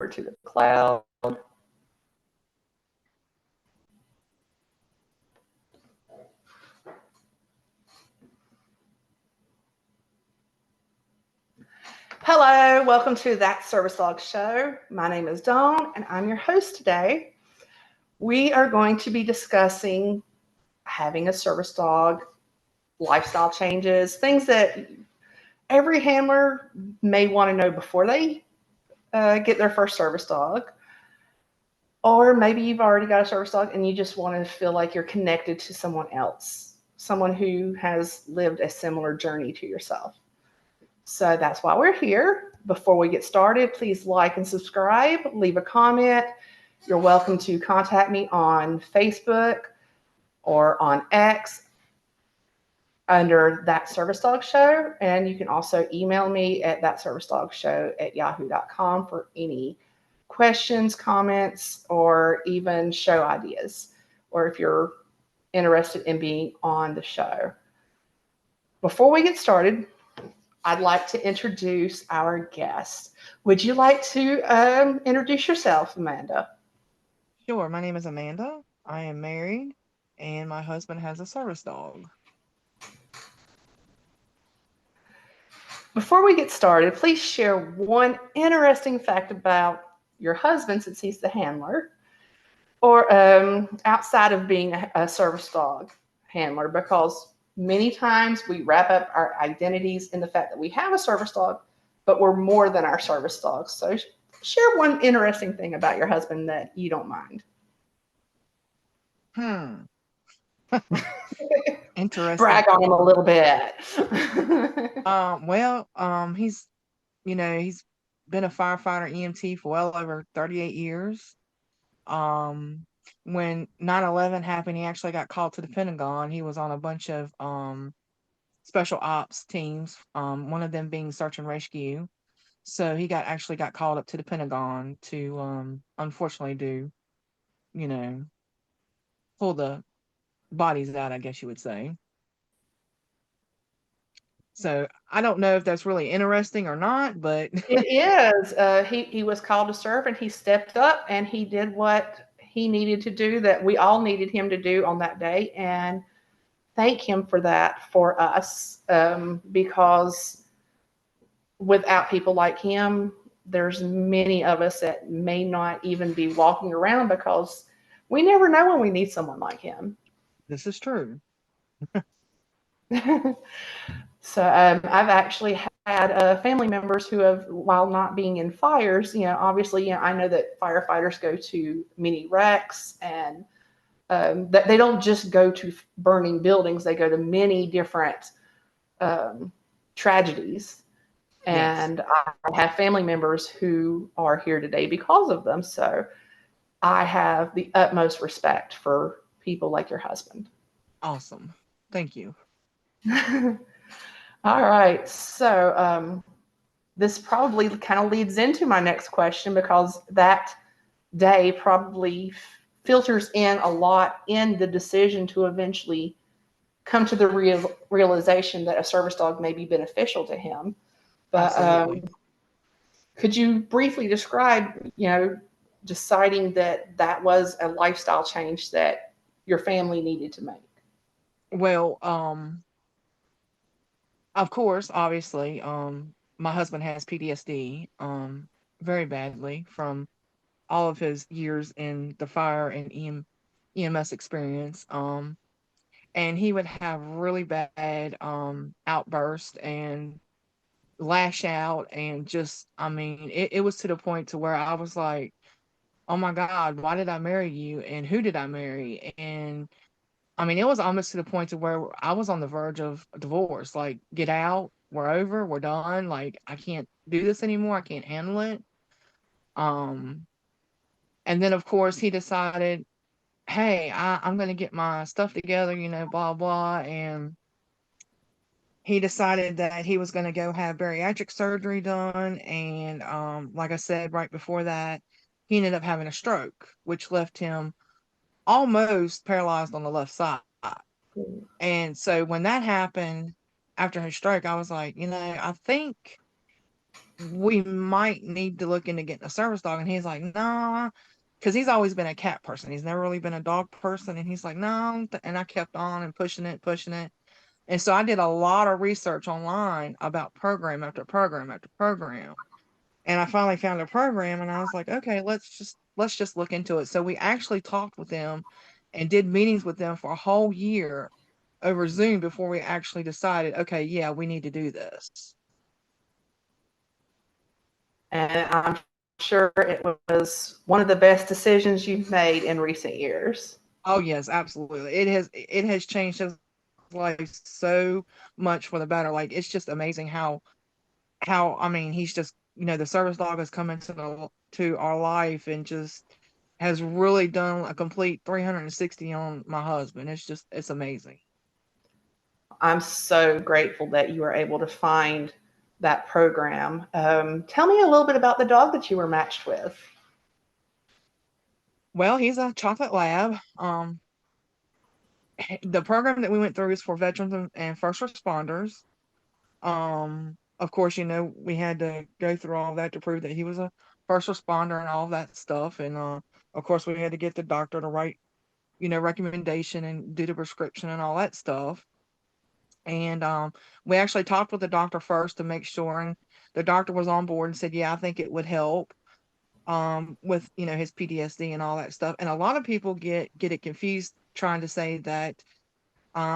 to the cloud. Hello, welcome to That Service Dog Show. My name is Dawn, and I'm your host today. We are going to be discussing having a service dog, lifestyle changes, things that every handler may want to know before they get their first service dog. Or maybe you've already got a service dog and you just want to feel like you're connected to someone else, someone who has lived a similar journey to yourself. So that's why we're here. Before we get started, please like and subscribe, leave a comment. You're welcome to contact me on Facebook or on X under That Service Dog Show. And you can also email me at thatservicedogshow@yahoo.com for any questions, comments, or even show ideas, or if you're interested in being on the show. Before we get started, I'd like to introduce our guest. Would you like to introduce yourself, Amanda? Sure. My name is Amanda. I am married, and my husband has a service dog. Before we get started, please share one interesting fact about your husband, since he's the handler, or outside of being a service dog handler, because many times we wrap up our identities in the fact that we have a service dog, but we're more than our service dog. So share one interesting thing about your husband that you don't mind. Hmm. Interesting Brag on him a thing. little bit. He's he's been a firefighter EMT for well over 38 years. Um, when 9/11 happened, he actually got called to the Pentagon. He was on a bunch of special ops teams. One of them being search and rescue. So he got called up to the Pentagon to unfortunately do, you know, pull the bodies out, I guess you would say. So I don't know if that's really interesting or not, but It is. He was called to serve, and he stepped up and he did what he needed to do, that we all needed him to do on that day. And thank him for that for us, because without people like him, there's many of us that may not even be walking around, because we never know when we need someone like him. this is true. So I've actually had family members who have, while not being in fires, obviously, I know that firefighters go to many wrecks, and that they don't just go to burning buildings; they go to many different um, tragedies. Yes. And I have family members who are here today because of them. So I have the utmost respect for people like your husband. Awesome. Thank you. All right. So this probably kind of leads into my next question, because that day probably filters in a lot in the decision to eventually come to the realization that a service dog may be beneficial to him. But Absolutely. could you briefly describe, deciding that that was a lifestyle change that your family needed to make? Well, of course, obviously, my husband has PTSD, very badly from all of his years in the fire and EMS experience. And he would have really bad outbursts and lash out, and just, I mean, it was to the point to where I was like, oh my God, why did I marry you? And who did I marry? And I mean, it was almost to the point to where I was on the verge of divorce. Like, get out, we're over, we're done. Like, I can't do this anymore. I can't handle it. Um, and then of course he decided, hey, I'm gonna get my stuff together, blah blah. And he decided that he was gonna go have bariatric surgery done. And like I said, right before that, he ended up having a stroke, which left him almost paralyzed on the left side. And so when that happened after his stroke, I was like, I think we might need to look into getting a service dog. And he's like, no, because he's always been a cat person. He's never really been a dog person. And he's like, no. And I kept on and pushing it, pushing it. And so I did a lot of research online about program after program after program. And I finally found a program and I was like, okay, let's just look into it. So we actually talked with them and did meetings with them for a whole year over Zoom before we actually decided, okay, yeah, we need to do this. And I'm sure it was one of the best decisions you've made in recent years. Oh yes, absolutely. It has changed his life so much for the better. Like it's just amazing how I mean, he's just, the service dog has come into to our life and just has really done a complete 360 on my husband. It's amazing. I'm so grateful that you were able to find that program. Tell me a little bit about the dog that you were matched with. Well, he's a chocolate lab. The program that we went through is for veterans and first responders. Of course, we had to go through all of that to prove that he was a first responder and all of that stuff. And of course, we had to get the doctor to write, recommendation and do the prescription and all that stuff. And we actually talked with the doctor first to make sure, and the doctor was on board and said, "Yeah, I think it would help with his PTSD and all that stuff." And a lot of people get it confused trying to say that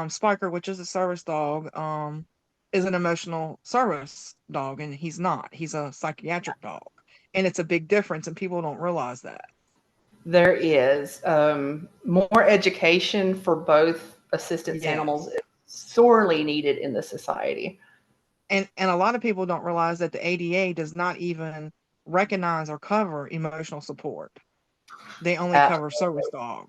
Spiker, which is a service dog, is an emotional service dog, and he's not. He's a psychiatric dog, and it's a big difference, and people don't realize that. There is more education for both assistance animals Yes, is sorely needed in the society. and a lot of people don't realize that the ADA does not even recognize or cover emotional support. They only Uh, cover service dog.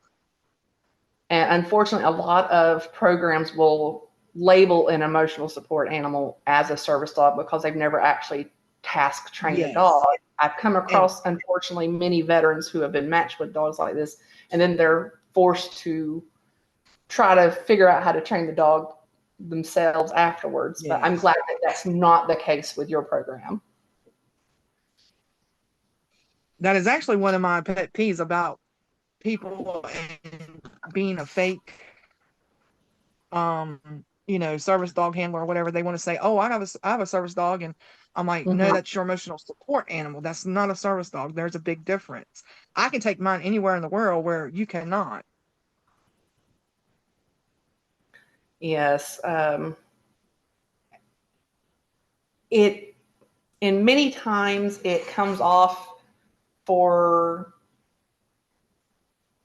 and unfortunately, a lot of programs will label an emotional support animal as a service dog because they've never actually task trained a dog. Yes, I've come and across, unfortunately, many veterans who have been matched with dogs like this, and then they're forced to try to figure out how to train the dog themselves afterwards. But I'm yes, glad that that's not the case with your program. that is actually one of my pet peeves about people and being a fake um service dog handler or whatever. They want to say, oh, I have a service dog, and I'm like, no, Mhm. that's your emotional support animal. That's not a service dog. There's a big difference. I can take mine anywhere in the world where you cannot. Yes. It and many times it comes off for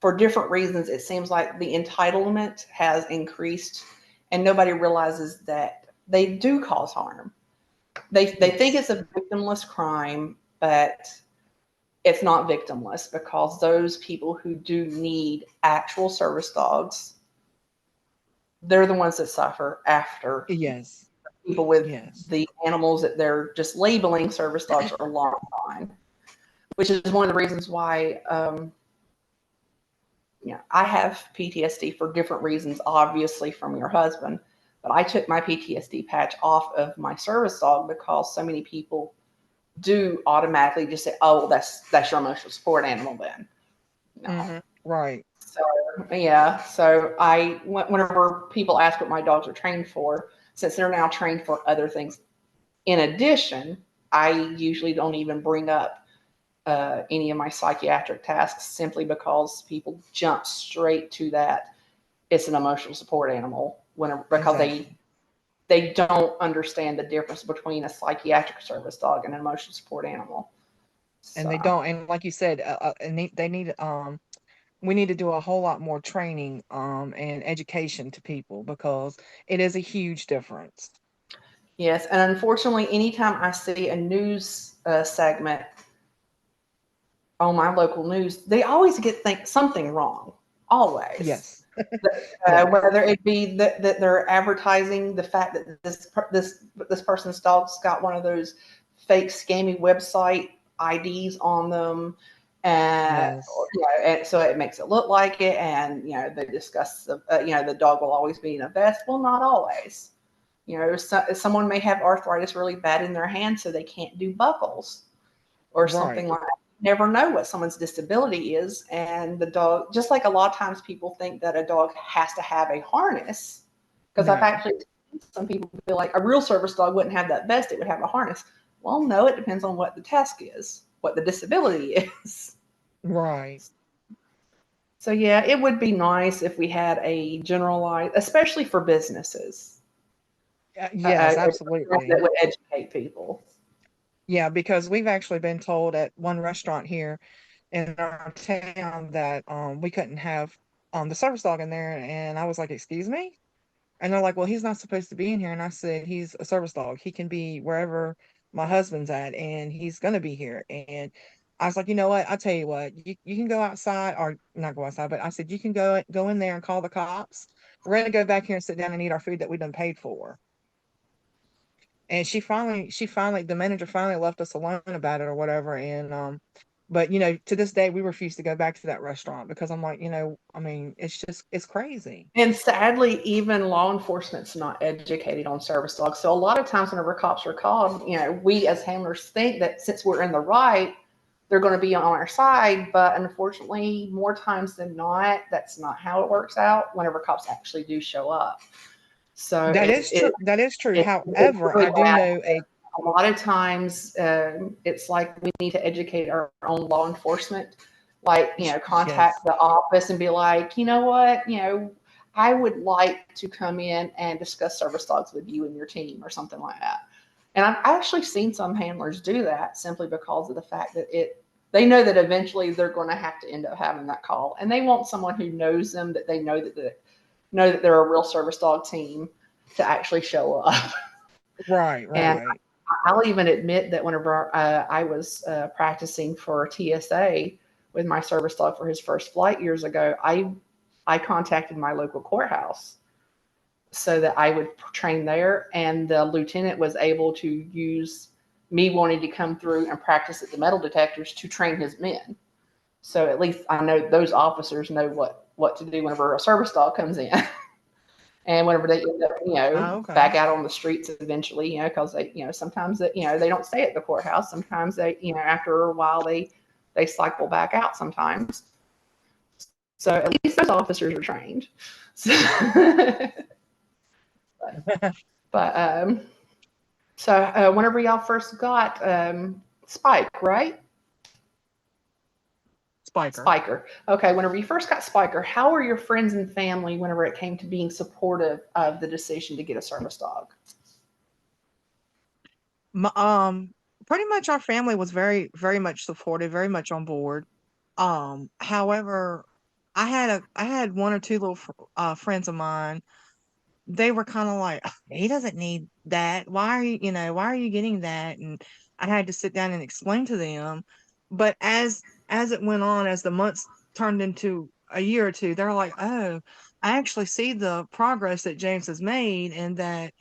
for different reasons. It seems like the entitlement has increased, and nobody realizes that they do cause harm. They think Yes, it's a victimless crime, but it's not victimless because those people who do need actual service dogs, they're the ones that suffer after yes, people with yes, the animals that they're just labeling service dogs are long gone, which is one of the reasons why I have PTSD for different reasons, obviously from your husband, but I took my PTSD patch off of my service dog because so many people do automatically just say, "Oh, well, that's your emotional support animal." Then, no. right, So yeah, so whenever people ask what my dogs are trained for, since they're now trained for other things in addition, I usually don't even bring up any of my psychiatric tasks simply because people jump straight to that. It's an emotional support animal because exactly. they don't understand the difference between a psychiatric service dog and an emotional support animal. And So they don't, and like you said, and they need we need to do a whole lot more training and education to people because it is a huge difference. yes, and unfortunately, anytime I see a news segment on my local news, they always get something wrong. Always. Yes, right, Whether it be that they're advertising the fact that this person's dog's got one of those fake scammy website IDs on them, and yes. and so it makes it look like it, and they discuss the the dog will always be in a vest. Well, not always. Someone may have arthritis really bad in their hand, so they can't do buckles or something Right. like that. You never know what someone's disability is. And the dog, just like a lot of times people think that a dog has to have a harness, because I've No. actually seen some people feel like a real service dog wouldn't have that vest, it would have a harness. Well, no, it depends on what the task is, what the disability is. Right. So yeah, it would be nice if we had a generalized, especially for businesses, Yes, that absolutely. would educate people. Yeah, because we've actually been told at one restaurant here in our town that we couldn't have the service dog in there, and I was like, "Excuse me?" And they're like, "Well, he's not supposed to be in here." And I said, "He's a service dog. He can be wherever my husband's at, and he's gonna be here." And I was like, "You know what? I'll tell you what. You can go outside, or not go outside, but I said you can go in there and call the cops. We're gonna go back here and sit down and eat our food that we done paid for." And she finally the manager finally left us alone about it or whatever. And but to this day we refuse to go back to that restaurant because I'm like, I mean, it's crazy. And sadly, even law enforcement's not educated on service dogs. So a lot of times whenever cops are called, we as handlers think that since we're in the right, they're going to be on our side. But unfortunately, more times than not, that's not how it works out whenever cops actually do show up. So That is true. That is true. it's However, really I do bad. know a A lot of times, it's like we need to educate our own law enforcement, like, contact yes. the office and be like, you know what, I would like to come in and discuss service dogs with you and your team or something like that. And I've actually seen some handlers do that simply because of the fact that they know that eventually they're going to have to end up having that call, and they want someone who knows them, that they know that they're a real service dog team, to actually show up. Right, And right. I'll even admit that whenever I was practicing for TSA with my service dog for his first flight years ago, I contacted my local courthouse so that I would train there, and the lieutenant was able to use me wanting to come through and practice at the metal detectors to train his men. So at least I know those officers know what to do whenever a service dog comes in. And whenever they end up, Oh, okay. back out on the streets eventually, because they, sometimes that, they don't stay at the courthouse. Sometimes they, after a while they cycle back out sometimes. So at least those officers are trained. So, but so whenever y'all first got Spike, right? Spiker. Spiker. Okay, whenever you first got Spiker, how were your friends and family whenever it came to being supportive of the decision to get a service dog? My, pretty much our family was very, very much supportive, very much on board. However, I had one or two little friends of mine. They were kind of like, "Ugh, he doesn't need that. Why are you getting that?" And I had to sit down and explain to them. But as it went on, as the months turned into a year or two, they're like, "Oh, I actually see the progress that James has made, and that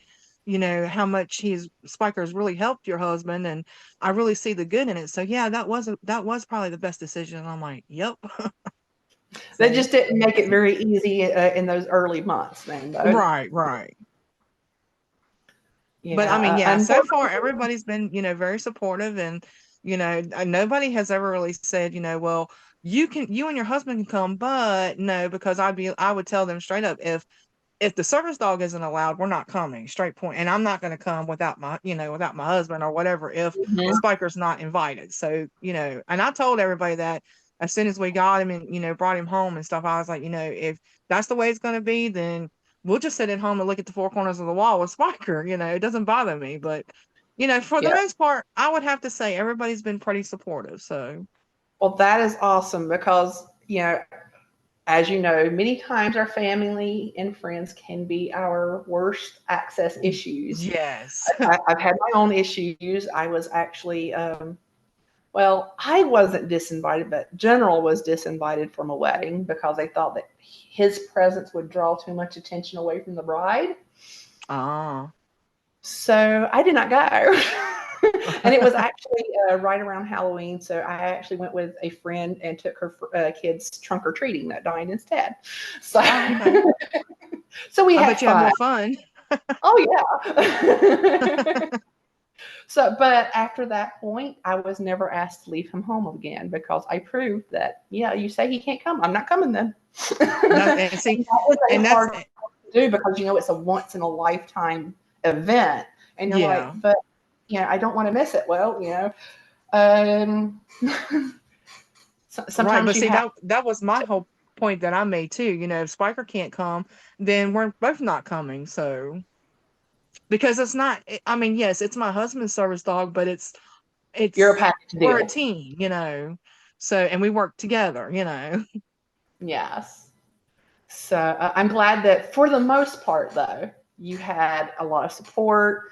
how much he's Spiker has really helped your husband, and I really see the good in it. So yeah, that was probably the best decision." And I'm like, "Yep." That So just didn't make it very easy in those early months, then, though. right, right. But Yeah, I mean, yeah, so far unfortunately, everybody's been, very supportive, and nobody has ever really said, well, you and your husband can come, but no, because I would tell them straight up, if the service dog isn't allowed, we're not coming, straight point. And I'm not going to come without my husband or whatever if mhm. Spiker's not invited. So, and I told everybody that as soon as we got him and, brought him home and stuff, I was like, if that's the way it's going to be, then we'll just sit at home and look at the four corners of the wall with Spiker. It doesn't bother me. But, for the Yeah. most part, I would have to say everybody's been pretty supportive. So, Well, that is awesome because, as you know, many times our family and friends can be our worst access issues. yes. I've had my own issues. I was actually, well, I wasn't disinvited, but General was disinvited from a wedding because they thought that his presence would draw too much attention away from the bride. Ah. So I did not go. And it was actually right around Halloween. So I actually went with a friend and took her kids trunk or treating that night instead. So, Oh, okay. so we I had bet you had more fun. fun. Oh yeah. So, but after that point, I was never asked to leave him home again because I proved that, yeah, you say he can't come, I'm not coming then. That, And and see, that was a and that's, hard thing to do because, it's a once in a lifetime event. And you're like, yeah, but, I don't want to miss it. Well, um, right. sometimes But you see, have that was my to. whole point that I made too. If Spiker can't come, then we're both not coming. So because it's not, I mean, yes, it's my husband's service dog, but You're a it's package we're a deal. team. So, and we work together. Yes. So I'm glad that for the most part, though, you had a lot of support,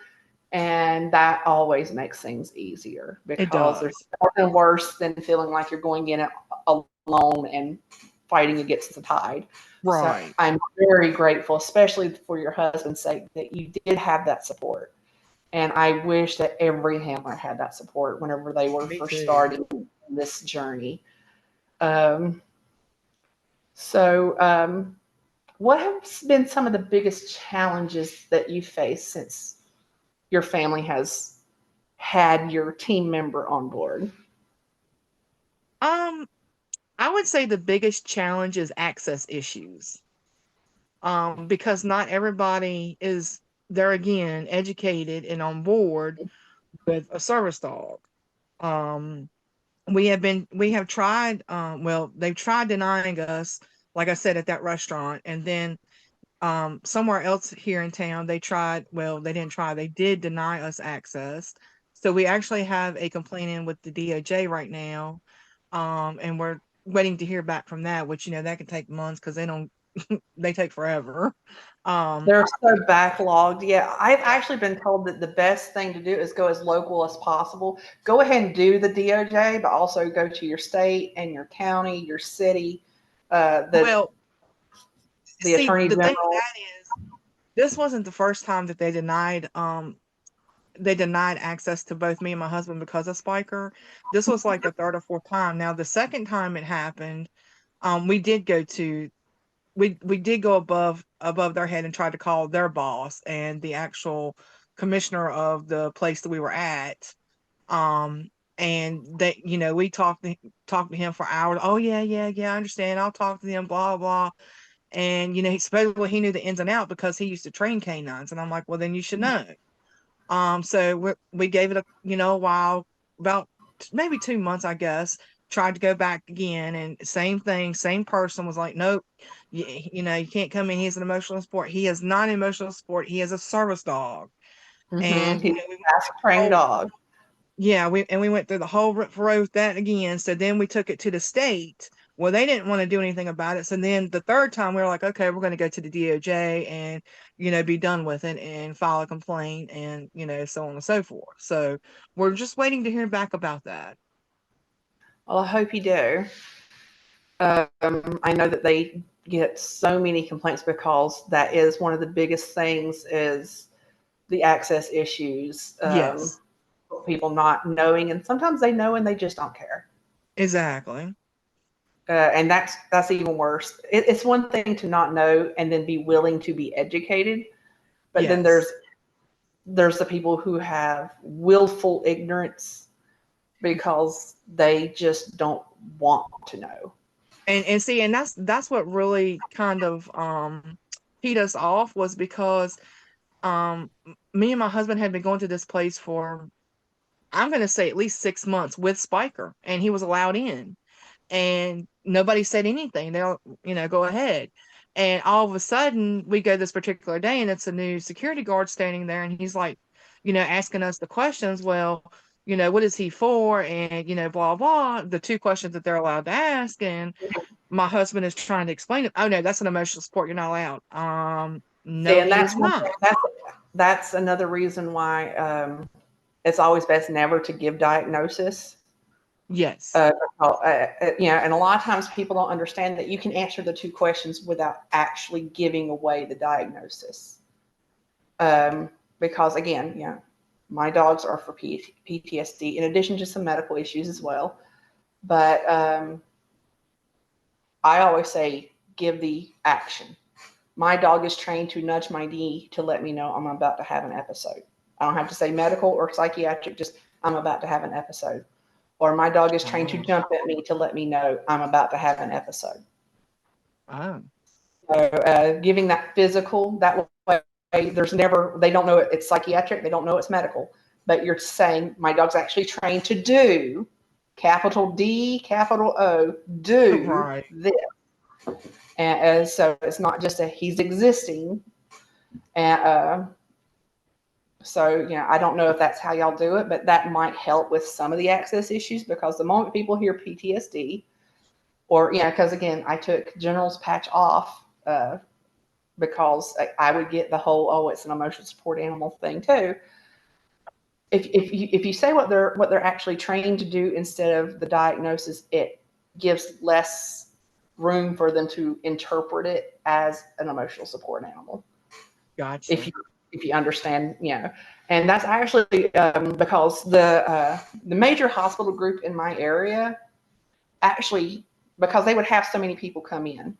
and that always makes things easier It because there's does. nothing worse than feeling like you're going in it alone and fighting against the tide. So Right. I'm very grateful, especially for your husband's sake, that you did have that support. And I wish that every handler had that support whenever they were Me first too. starting this journey. Um, so, what have been some of the biggest challenges that you face since your family has had your team member on board? Um, I would say the biggest challenge is access issues. Because not everybody is there again, educated and on board with a service dog. Um, we have tried, well, they've tried denying us, like I said, at that restaurant, and then somewhere else here in town, they didn't try, they did deny us access. So we actually have a complaint in with the DOJ right now. And we're waiting to hear back from that, which, that can take months because they take forever. Um, They're so backlogged. Yeah, I've actually been told that the best thing to do is go as local as possible. Go ahead and do the DOJ, but also go to your state and your county, your city, the well, see, attorney the thing with general. that is this wasn't the first time that they denied access to both me and my husband because of Spiker. This was like the third or fourth time. Now, the second time it happened, we did go to we did go above their head and tried to call their boss and the actual commissioner of the place that we were at. Um, and they, we talked to him for hours. Oh yeah, yeah, yeah, I understand. I'll talk to them, blah blah. And he supposedly he knew the ins and out because he used to train canines. And I'm like, well, then you should know. So we gave it a while, about maybe 2 months, I guess. Tried to go back again, and same thing, same person was like, nope, you can't come in. He's an emotional support. He is not an emotional support. He is a service dog. Mm-hmm. And He's we went a fast trained whole dog. yeah, we went through the whole row with that again. So then we took it to the state. Well, they didn't want to do anything about it. So then the third time we were like, okay, we're going to go to the DOJ and be done with it and file a complaint and so on and so forth. So we're just waiting to hear back about that. Well, I hope you do. I know that they get so many complaints because that is one of the biggest things is the access issues. Yes, People not knowing, and sometimes they know and they just don't care. exactly. And that's even worse. It's one thing to not know and then be willing to be educated, but then Yes. there's the people who have willful ignorance because they just don't want to know. And see, and that's what really kind of peed us off was because me and my husband had been going to this place for, I'm going to say, at least 6 months with Spiker, and he was allowed in, and nobody said anything. They'll, go ahead. And all of a sudden, we go this particular day, and it's a new security guard standing there, and he's like, asking us the questions. Well, what is he for? And, blah, blah, the two questions that they're allowed to ask. And my husband is trying to explain it. Oh, no, that's an emotional support. You're not allowed. See, No, and he is not. that's another reason why it's always best never to give diagnosis. Yes. Uh, and a lot of times people don't understand that you can answer the two questions without actually giving away the diagnosis. Because again, my dogs are for PTSD in addition to some medical issues as well. But I always say give the action. my dog is trained to nudge my knee to let me know I'm about to have an episode. I don't have to say medical or psychiatric, just I'm about to have an episode. Or my dog is trained to Oh, jump at me to let me know I'm about to have an episode. oh, So giving that physical, that way there's never, they don't know it's psychiatric, they don't know it's medical, but you're saying my dog's actually trained to do capital D, capital O, do right. this. And so it's not just a he's existing. And so, I don't know if that's how y'all do it, but that might help with some of the access issues because the moment people hear PTSD, or, because again, I took General's patch off because I would get the whole, oh, it's an emotional support animal thing too. If you say what they're actually trained to do instead of the diagnosis, it gives less room for them to interpret it as an emotional support animal. If Gotcha. you if you understand, and that's actually because the major hospital group in my area actually, because they would have so many people come in,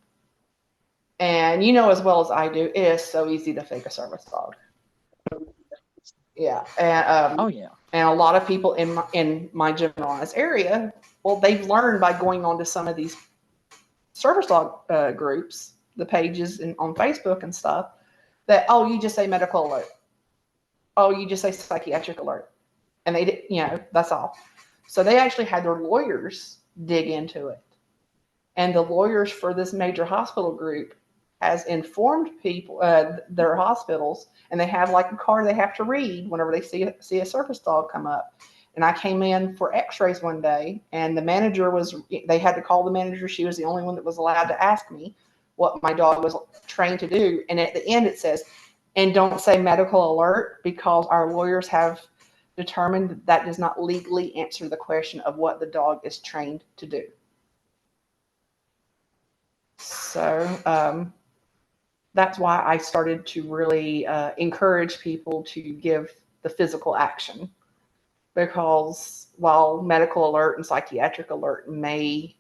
and as well as I do, it is so easy to fake a service dog. Yeah, Oh yeah. and a lot of people in my generalized area, well, they've learned by going on to some of these service dog groups, the pages on Facebook and stuff, that, oh, you just say medical alert, oh, you just say psychiatric alert, and they, that's all. So they actually had their lawyers dig into it, and the lawyers for this major hospital group has informed people, their hospitals, and they have like a card they have to read whenever they see a service dog come up. And I came in for X-rays one day, and the manager was. They had to call the manager. She was the only one that was allowed to ask me what my dog was trained to do. And at the end, it says, "And don't say medical alert because our lawyers have determined that does not legally answer the question of what the dog is trained to do." So that's why I started to really encourage people to give the physical action, because while medical alert and psychiatric alert may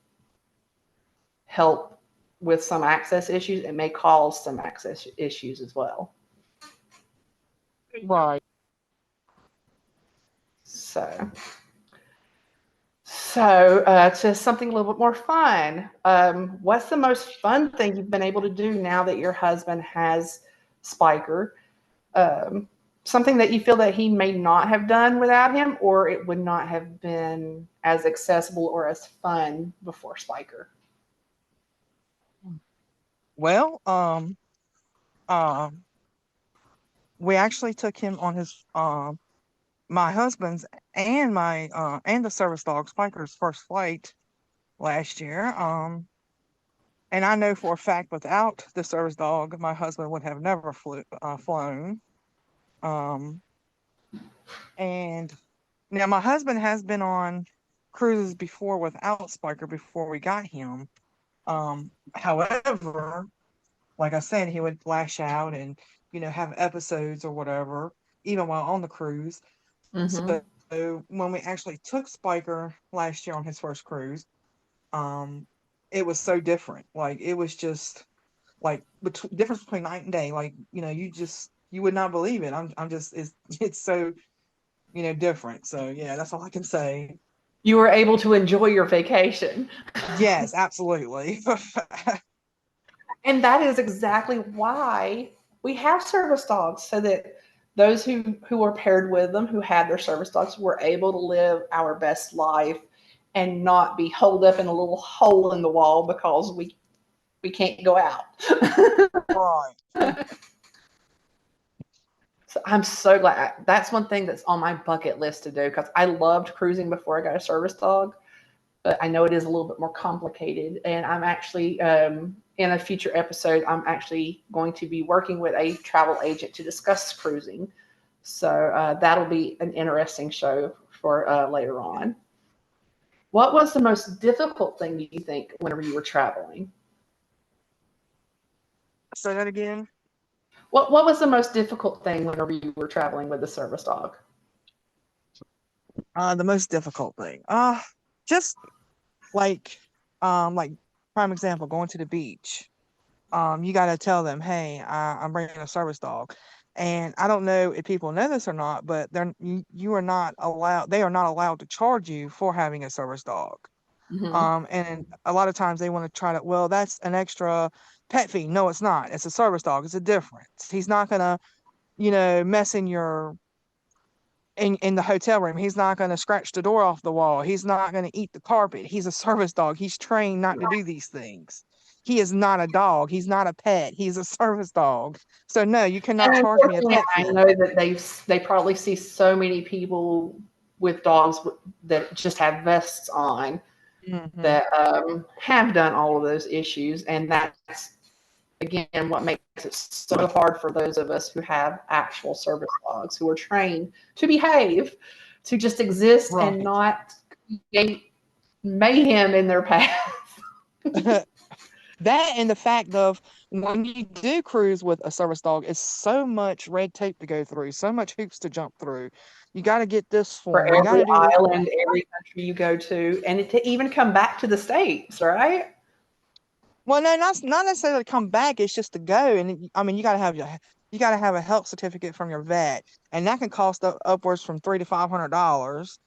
help with some access issues, it may cause some access issues as well. Right. So, so to something a little bit more fun. What's the most fun thing you've been able to do now that your husband has Spiker? Um, Something that you feel that he may not have done without him, or it would not have been as accessible or as fun before Spiker. Well, um, we actually took him on his my husband's and my and the service dog Spiker's first flight last year. And I know for a fact without the service dog, my husband would have never flown. Um, and now my husband has been on cruises before without Spiker before we got him. However, like I said, he would flash out and have episodes or whatever, even while on the cruise. Mm-hmm. So when we actually took Spiker last year on his first cruise, um, it was so different. Like it was just like difference between night and day. Like you would not believe it. I'm just it's so different. So yeah, that's all I can say. You were able to enjoy your vacation. Yes, absolutely. And that is exactly why we have service dogs, so that those who are paired with them, who have their service dogs, were able to live our best life and not be holed up in a little hole in the wall because we can't go out. Right. So I'm so glad. That's one thing that's on my bucket list to do, because I loved cruising before I got a service dog, but I know it is a little bit more complicated. And I'm actually, in a future episode, I'm actually going to be working with a travel agent to discuss cruising. So that'll be an interesting show for later on. What was the most difficult thing do you think whenever you were traveling? Say that again. What was the most difficult thing whenever you were traveling with the service dog? The most difficult thing. Just like like prime example, going to the beach. you got to tell them, hey, I'm bringing a service dog. And I don't know if people know this or not, but you are not allowed, they are not allowed to charge you for having a service dog. Hmm. And a lot of times they want to try to, well, that's an extra pet fee. No, it's not. It's a service dog. It's a difference. He's not gonna, mess in the hotel room. He's not gonna scratch the door off the wall. He's not gonna eat the carpet. He's a service dog. He's trained not to do these things. He is not a dog. He's not a pet. He's a service dog. So no, you cannot And charge me a unfortunately, pet I fee. know that they probably see so many people with dogs that just have vests on Hmm. that have done all of those issues, and that's again what makes it so hard for those of us who have actual service dogs who are trained to behave, to just exist and Right. not create mayhem in their path. That and the fact of when you do cruise with a service dog, it's so much red tape to go through, so much hoops to jump through. You got to get this For form, you got every to do this. island, every country you go to, and to even come back to the states, right? Well, no, not necessarily to come back. It's just to go, and I mean, you got to have a health certificate from your vet, and that can cost upwards from $300 to $500.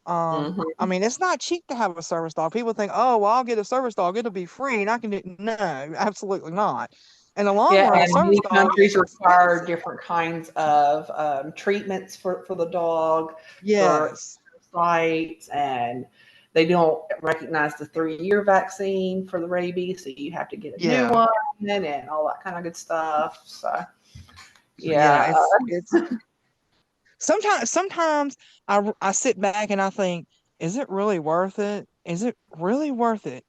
I Hmm. mean, it's not cheap to have a service dog. People think, oh, well, I'll get a service dog; it'll be free, and I can do. No, absolutely not. In the long Yeah, run, a and service many dog countries is require expensive. different kinds of treatments for the dog, for Yes, sites, and they don't recognize the 3-year vaccine for the rabies, so you have to get a new yeah, one and all that kind of good stuff. So, yeah. yeah, It's sometimes I sit back and I think, is it really worth it? Is it really worth it?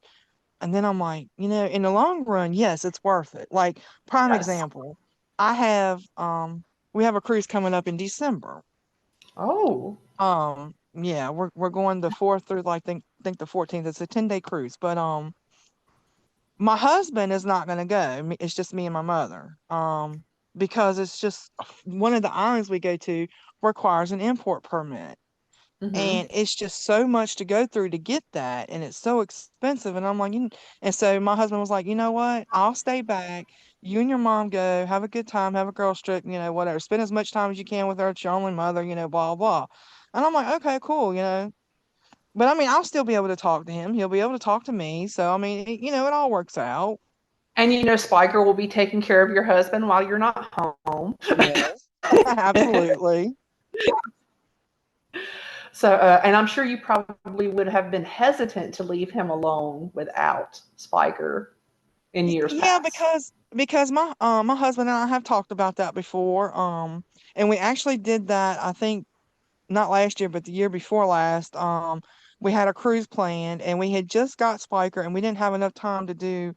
And then I'm like, in the long run, yes, it's worth it. Like, prime yes. example, I have we have a cruise coming up in December. Oh, Yeah, we're going the 4th through like think the 14th. It's a 10-day cruise, but my husband is not going to go. It's just me and my mother. Because it's just one of the islands we go to requires an import permit. hmm. And it's just so much to go through to get that, and it's so expensive. And I'm like, and so my husband was like, you know what? I'll stay back. You and your mom go, have a good time, have a girls trip, whatever. Spend as much time as you can with her. It's your only mother, blah blah. And I'm like, okay, cool. But I mean, I'll still be able to talk to him. He'll be able to talk to me. So I mean, it all works out. And Spiker will be taking care of your husband while you're not home. Yes, absolutely. So, and I'm sure you probably would have been hesitant to leave him alone without Spiker in years Yeah, past. because my husband and I have talked about that before. And we actually did that, I think, not last year, but the year before last. We had a cruise planned, and we had just got Spiker, and we didn't have enough time to do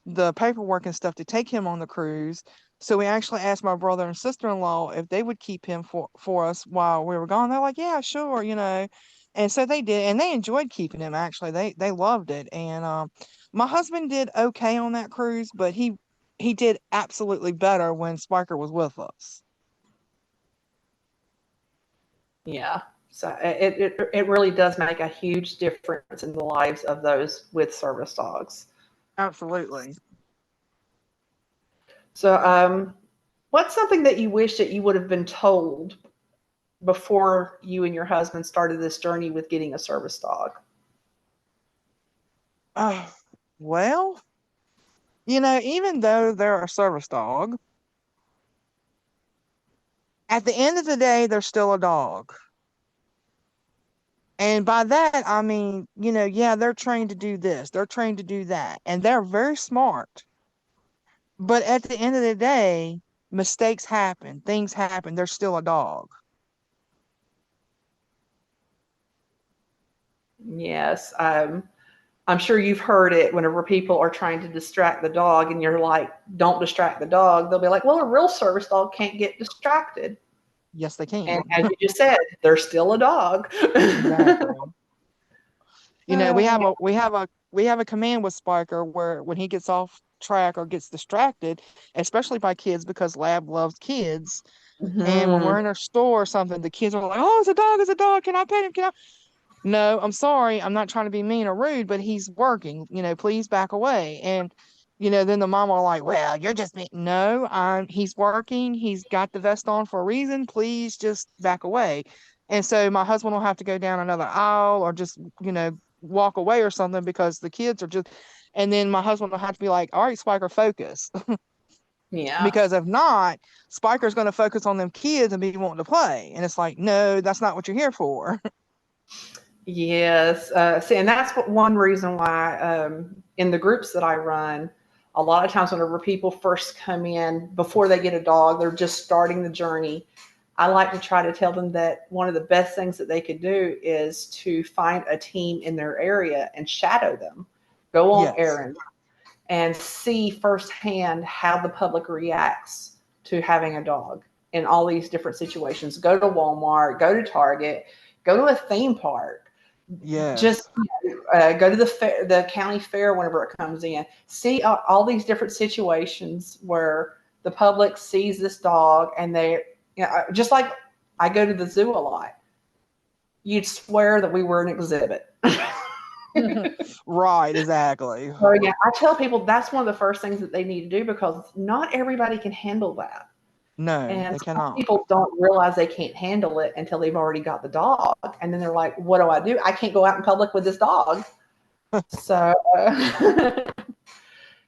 the paperwork and stuff to take him on the cruise. So we actually asked my brother and sister-in-law if they would keep him for us while we were gone. They're like, yeah, sure. And so they did, and they enjoyed keeping him. Actually, they loved it. And my husband did okay on that cruise, but he did absolutely better when Spiker was with us. Yeah. So it really does make a huge difference in the lives of those with service dogs. Absolutely. So, what's something that you wish that you would have been told before you and your husband started this journey with getting a service dog? Oh, well, even though they're a service dog, at the end of the day, they're still a dog. And by that, I mean, yeah, they're trained to do this, they're trained to do that, and they're very smart. But at the end of the day, mistakes happen, things happen. They're still a dog. Yes. I'm sure you've heard it whenever people are trying to distract the dog and you're like, don't distract the dog. They'll be like, well, a real service dog can't get distracted. Yes, they And can. as you just said, they're still a dog. Exactly. We Uh, have a command with Spiker where when he gets off track or gets distracted, especially by kids because Lab loves kids. And when we're mhm. in a store or something, the kids are like, "Oh, it's a dog! It's a dog! Can I pet him? Can I?" No, I'm sorry. I'm not trying to be mean or rude, but he's working. Please back away. And then the mom are like, well, you're just being, no, he's working. He's got the vest on for a reason. Please just back away. And so my husband will have to go down another aisle or just, walk away or something because the kids are just, and then my husband will have to be like, all right, Spiker, focus. Yeah. Because if not, Spiker's going to focus on them kids and be wanting to play. And it's like, no, that's not what you're here for. Yes. See, and that's one reason why in the groups that I run, a lot of times whenever people first come in, before they get a dog, they're just starting the journey. I like to try to tell them that one of the best things that they could do is to find a team in their area and shadow them, go on Yes. errands, and see firsthand how the public reacts to having a dog in all these different situations. Go to Walmart, go to Target, go to a theme park, just Yes. go to the county fair whenever it comes in. See all these different situations where the public sees this dog and they, just like I go to the zoo a lot. You'd swear that we were an exhibit. Right, exactly. So yeah, I tell people that's one of the first things that they need to do because not everybody can handle that. No, And they some cannot. people don't realize they can't handle it until they've already got the dog. And then they're like, what do I do? I can't go out in public with this dog. So,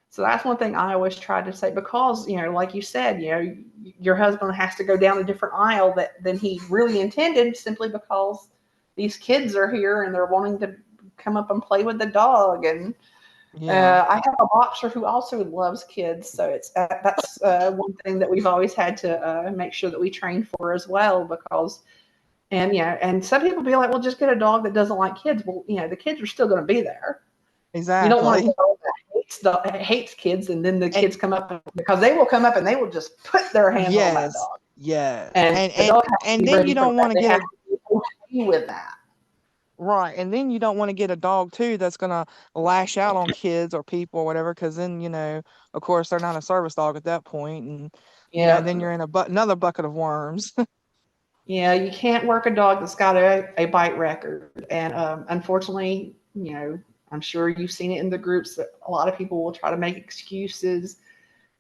so that's one thing I always try to say because, like you said, your husband has to go down a different aisle than he really intended simply because these kids are here and they're wanting to come up and play with the dog. And Yeah, I have a boxer who also loves kids, so that's one thing that we've always had to make sure that we train for as well. Because, and and some people be like, well, just get a dog that doesn't like kids. Well, the kids are still going to be there. You don't want to exactly. get a dog that hates kids, and then the And kids come up because they will come up and they will just put their hands on that yes, dog, yes. and And the and dog has to and be then you ready for don't that. want to They get have a to be okay with that. right, and then you don't want to get a dog too that's gonna lash out on kids or people or whatever, because then, of course, they're not a service dog at that point, and then Yeah. you're in another bucket of worms. Yeah, you can't work a dog that's got a bite record. And unfortunately, I'm sure you've seen it in the groups that a lot of people will try to make excuses,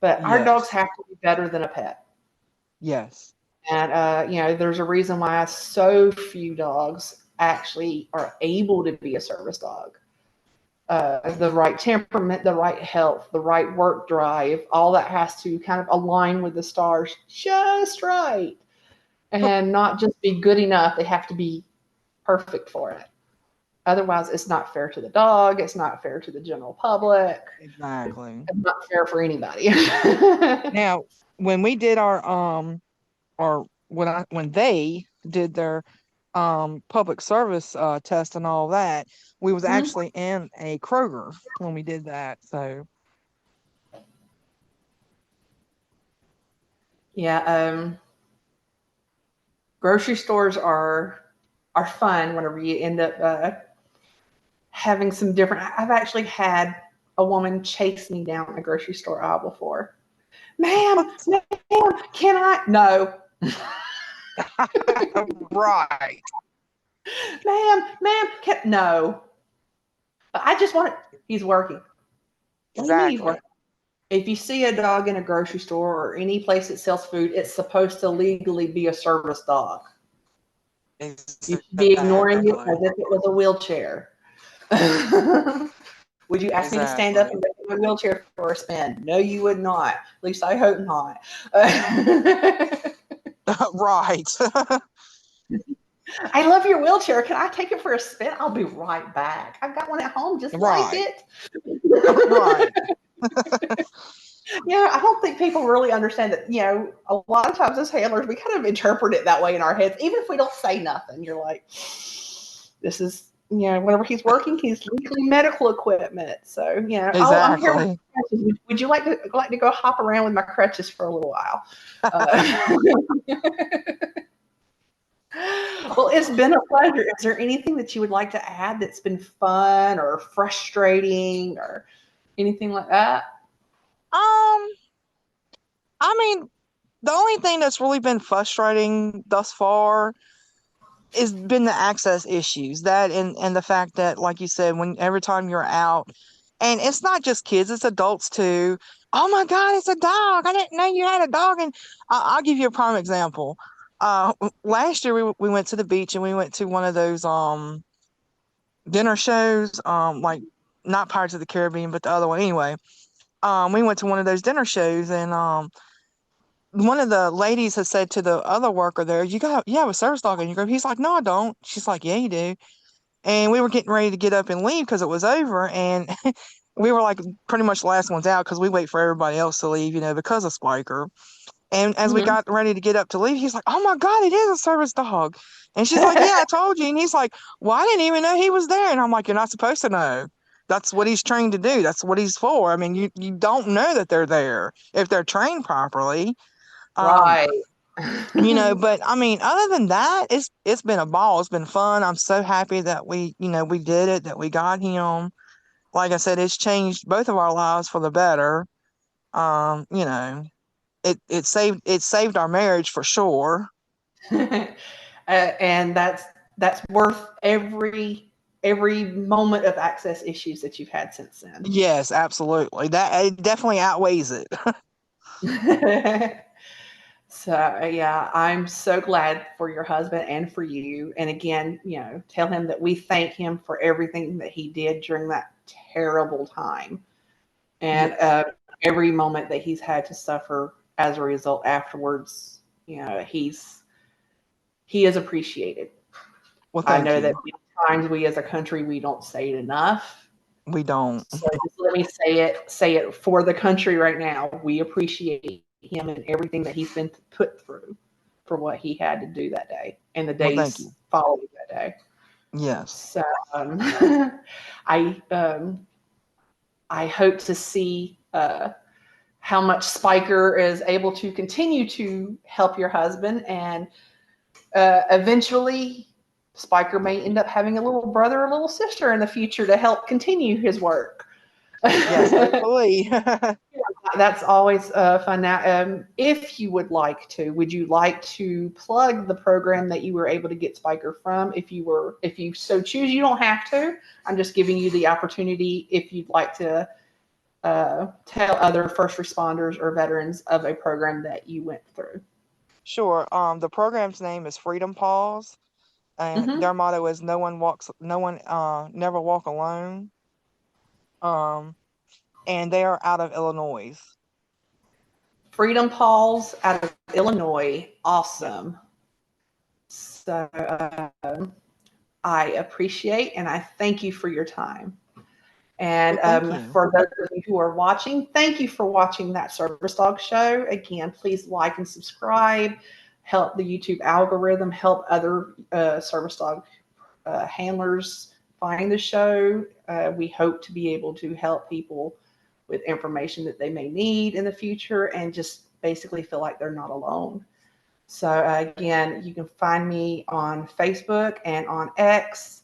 but our dogs Yes, have to be better than a pet. yes, And, there's a reason why so few dogs actually are able to be a service dog. The right temperament, the right health, the right work drive, all that has to kind of align with the stars just right and not just be good enough. They have to be perfect for it. Otherwise, it's not fair to the dog. It's not fair to the general public. exactly. It's not fair for anybody. Now, when we did or when they did their public service test and all that, we was actually in a Kroger when we did that. So Yeah, grocery stores are fun whenever you end up having some different. I've actually had a woman chase me down a grocery store aisle before. Ma'am, what? ma'am, can I? No, Right, ma'am, can no. I just want it. He's working. What do you mean he's exactly. working? If you see a dog in a grocery store or any place that sells food, it's supposed to legally be a service dog. You should be ignoring it Exactly. as if it was a wheelchair. Would you ask me to stand up Exactly. and go in my wheelchair for a spin? No, you would not. At least I hope not. Right. I love your wheelchair. Can I take it for a spin? I'll be right back. I've got one at home just like Right. it. Right. I don't think people really understand that, a lot of times as handlers, we kind of interpret it that way in our heads. Even if we don't say nothing, you're like, this is, whenever he's working, he's legally medical equipment. So, oh, I'm here with Exactly. crutches. Would you like to go hop around with my crutches for a little while? Well, it's been a pleasure. Is there anything that you would like to add that's been fun or frustrating or anything like that? Um, I mean, the only thing that's really been frustrating thus far has been the access issues. That and the fact that, like you said, when every time you're out, And it's not just kids, it's adults too. Oh my God, it's a dog. I didn't know you had a dog. And I'll give you a prime example. Last year we went to the beach and we went to one of those dinner shows, like not Pirates of the Caribbean, but the other one anyway. We went to one of those dinner shows and one of the ladies has said to the other worker there, you have a service dog in your group. He's like, no, I don't. She's like, yeah, you do. And we were getting ready to get up and leave because it was over. And we were like pretty much the last ones out because we wait for everybody else to leave, because of Spiker. And as we Mhm. got ready to get up to leave, he's like, oh my God, it is a service dog. And she's like, yeah, I told you. And he's like, well, I didn't even know he was there. And I'm like, you're not supposed to know. That's what he's trained to do. That's what he's for. I mean, you don't know that they're there if they're trained properly. Um, Right. but I mean, other than that, it's been a ball. It's been fun. I'm so happy that we did it, that we got him. Like I said, it's changed both of our lives for the better. It saved our marriage for sure. And that's worth every moment of access issues that you've had since then. Yes, absolutely. That it definitely outweighs it. So yeah, I'm so glad for your husband and for you. And again, tell him that we thank him for everything that he did during that terrible time, and Yes. every moment that he's had to suffer as a result afterwards. He is appreciated. Well, I thank know that you. many times we as a country we don't say it enough. We don't. So just let me say it for the country right now. We appreciate him and everything that he's been put through for what he had to do that day and the Well, thank days you. following that day. Yes. So I I hope to see how much Spiker is able to continue to help your husband, and eventually Spiker may end up having a little brother or little sister in the future to help continue his work. Yes, hopefully. That's always fun. Now, if you would like to, would you like to plug the program that you were able to get Spiker from? If you so choose, you don't have to. I'm just giving you the opportunity if you'd like to tell other first responders or veterans of a program that you went through. Sure. The program's name is Freedom Paws, and Mm-hmm. their motto is no one never walk alone. Um, and they are out of Illinois. Freedom Paws out of Illinois. Yep. Awesome. So I appreciate and I thank you for your time. And Well, thank you. for those of you who are watching, thank you for watching That Service Dog Show. Again, please like and subscribe. Help the YouTube algorithm, help other service dog handlers find the show. We hope to be able to help people with information that they may need in the future and just basically feel like they're not alone. So, again, you can find me on Facebook and on X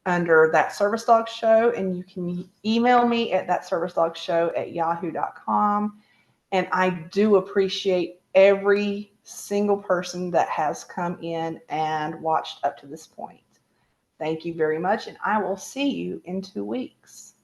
under That Service Dog Show, and you can email me at thatservicedogshow@yahoo.com. And I do appreciate every single person that has come in and watched up to this point. Thank you very much, and I will see you in 2 weeks.